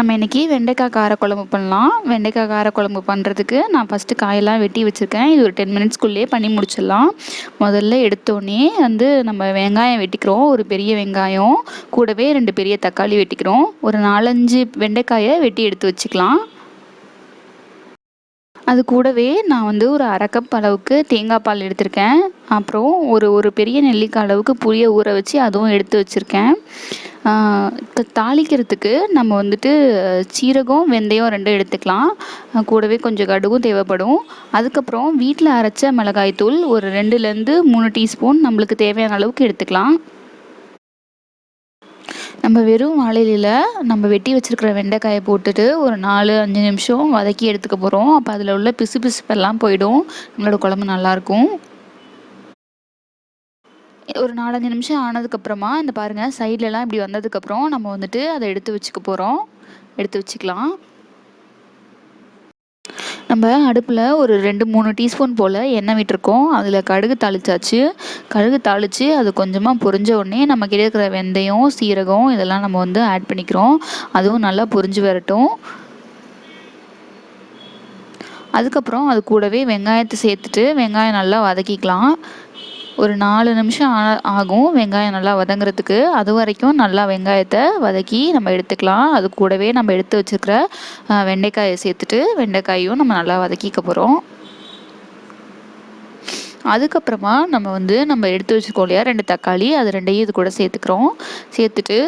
நம்ம இன்றைக்கி வெண்டைக்காய் காரக்குழம்பு பண்ணலாம். வெண்டைக்காய் காரக்குழம்பு பண்ணுறதுக்கு நான் ஃபஸ்ட்டு காயெல்லாம் வெட்டி வச்சுருக்கேன். இது ஒரு 10 மினிட்ஸ்க்குள்ளேயே பண்ணி முடிச்சிடலாம். முதல்ல எடுத்தோடனே நம்ம வெங்காயம் வெட்டிக்கிறோம். ஒரு பெரிய வெங்காயம் கூடவே 2 பெரிய தக்காளி வெட்டிக்கிறோம். ஒரு 4, 5 வெண்டைக்காயை வெட்டி எடுத்து வச்சுக்கலாம். அது கூடவே நான் ஒரு 1/2 கப் அளவுக்கு தேங்காய் பால் எடுத்திருக்கேன். அப்புறம் ஒரு பெரிய நெல்லிக்காய் அளவுக்கு புளியை ஊற வச்சு அதுவும் எடுத்து வச்சுருக்கேன். தாளிக்கிறதுக்கு நம்ம சீரகம், வெந்தயம் 2 எடுத்துக்கலாம். கூடவே கொஞ்சம் கடுகும் தேவைப்படும். அதுக்கப்புறம் வீட்டில் அரைச்ச மிளகாய் தூள் ஒரு 2லேருந்து 3 டீஸ்பூன் நம்மளுக்கு தேவையான அளவுக்கு எடுத்துக்கலாம். நம்ம வெறும் வாழையில நம்ம வெட்டி வச்சுருக்கிற வெண்டைக்காயை போட்டுட்டு ஒரு 4, 5 நிமிஷம் வதக்கி எடுத்துக்க போகிறோம். அப்போ அதில் உள்ள பிசுபிசுப்பெல்லாம் போயிடும். நம்மளோட குழம்பு நல்லாயிருக்கும். ஒரு 4, 5 நிமிஷம் ஆனதுக்கப்புறமா இந்த பாருங்கள், சைட்லலாம் இப்படி வந்ததுக்கப்புறம் நம்ம அதை எடுத்து வச்சுக்க போகிறோம். எடுத்து வச்சுக்கலாம். நம்ம அடுப்பில் ஒரு 2, 3 டீஸ்பூன் போல் எண்ணெய் விட்டுருக்கோம். அதில் கடுகு தாளிச்சாச்சு. கடுகு தாளித்து அது கொஞ்சமாக பொரிஞ்ச உடனே நம்மக்கிட்ட இருக்கிற வெந்தயம், சீரகம் இதெல்லாம் நம்ம ஆட் பண்ணிக்கிறோம். அதுவும் நல்லா பொரிஞ்சு வரட்டும். அதுக்கப்புறம் அது கூடவே வெங்காயத்தை சேர்த்துட்டு வெங்காயம் நல்லா வதக்கிக்கலாம். ஒரு 4 நிமிஷம் ஆகும் வெங்காயம் நல்லா வதங்குறதுக்கு. அது வரைக்கும் நல்லா வெங்காயத்தை வதக்கி நம்ம எடுத்துக்கலாம். அது கூடவே நம்ம எடுத்து வச்சுருக்கிற வெண்டைக்காயை சேர்த்துட்டு வெண்டைக்காயும் நம்ம நல்லா வதக்கிக்க போகிறோம். அதுக்கப்புறமா நம்ம எடுத்து வச்சுருக்கோம் இல்லையா 2 தக்காளி, அது 2ஐயும் இது கூட சேர்த்துக்கிறோம். சேர்த்துட்டு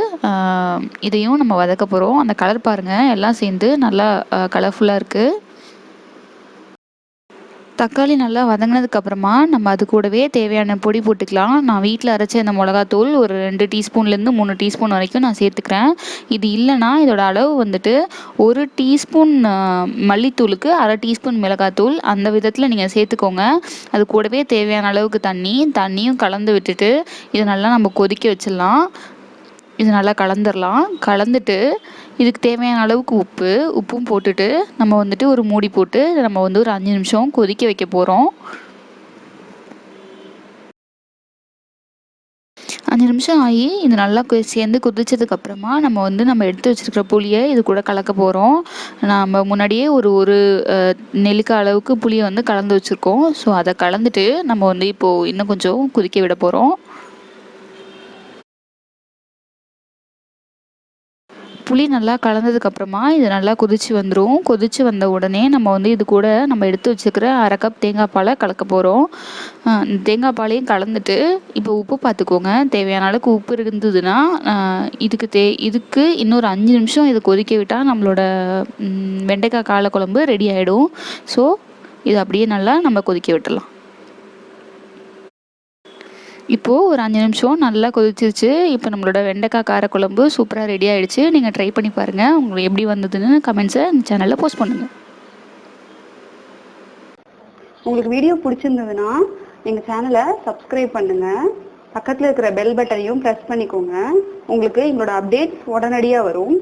இதையும் நம்ம வதக்க போகிறோம். அந்த கலர் பாருங்கள், எல்லாம் சேர்ந்து நல்லா கலர்ஃபுல்லாக இருக்குது. தக்காளி நல்லா வதங்கினதுக்கப்புறமா நம்ம அது கூடவே தேவையான பொடி போட்டுக்கலாம். நான் வீட்டில் அரைச்ச இந்த மிளகாத்தூள் ஒரு 2 டீஸ்பூன்லேருந்து 3 டீஸ்பூன் வரைக்கும் நான் சேர்த்துக்கிறேன். இது இல்லைன்னா இதோட அளவு 1 டீஸ்பூன் மல்லித்தூளுக்கு 1/2 டீஸ்பூன் மிளகாத்தூள், அந்த விதத்தில் நீங்கள் சேர்த்துக்கோங்க. அது கூடவே தேவையான அளவுக்கு தண்ணியும் கலந்து விட்டுட்டு இதை நல்லா நம்ம கொதிக்க வச்சிடலாம். இது நல்லா கலந்துடலாம். கலந்துட்டு இதுக்கு தேவையான அளவுக்கு உப்பும் போட்டுட்டு நம்ம ஒரு மூடி போட்டு நம்ம ஒரு 5 நிமிஷம் கொதிக்க வைக்க போகிறோம். 5 நிமிஷம் ஆகி இது நல்லா சேர்ந்து கொதிச்சதுக்கப்புறமா நம்ம எடுத்து வச்சுருக்கிற புளியை இது கூட கலக்க போகிறோம். நம்ம முன்னாடியே ஒரு நெல்லிக்காய் அளவுக்கு புளியை கலந்து வச்சுருக்கோம். ஸோ அதை கலந்துட்டு நம்ம இப்போது இன்னும் கொஞ்சம் கொதிக்க விட போகிறோம். புளி நல்லா கலந்ததுக்கப்புறமா இது நல்லா கொதிச்சு வந்துடும். கொதிச்சு வந்த உடனே நம்ம இது கூட நம்ம எடுத்து வச்சுக்கிற 1/2 கப் தேங்காய் பாலை கலக்க போகிறோம். தேங்காய் பாலையும் கலந்துட்டு இப்போ உப்பு பார்த்துக்கோங்க. தேவையான அளவுக்கு உப்பு இருந்ததுன்னா இதுக்கு இன்னொரு 5 நிமிஷம் இதை கொதிக்க விட்டால் நம்மளோட வெண்டைக்காய் காரக்குழம்பு ரெடி ஆகிடும். ஸோ இது அப்படியே நல்லா நம்ம கொதிக்க விட்டுடலாம். இப்போது ஒரு 5 நிமிஷம் நல்லா கொதிச்சிருச்சு. இப்போ நம்மளோட வெண்டைக்காய் காரக்குழம்பு சூப்பராக ரெடி ஆகிடுச்சு. நீங்கள் ட்ரை பண்ணி பாருங்கள். உங்களுக்கு எப்படி வந்ததுன்னு கமெண்ட்ஸை இந்த சேனலில் போஸ்ட் பண்ணுங்கள். உங்களுக்கு வீடியோ பிடிச்சிருந்ததுன்னா எங்கள் சேனலை சப்ஸ்கிரைப் பண்ணுங்கள். பக்கத்தில் இருக்கிற பெல் பட்டனையும் ப்ரெஸ் பண்ணிக்கோங்க. உங்களுக்கு எங்களோட அப்டேட்ஸ் உடனடியாக வரும்.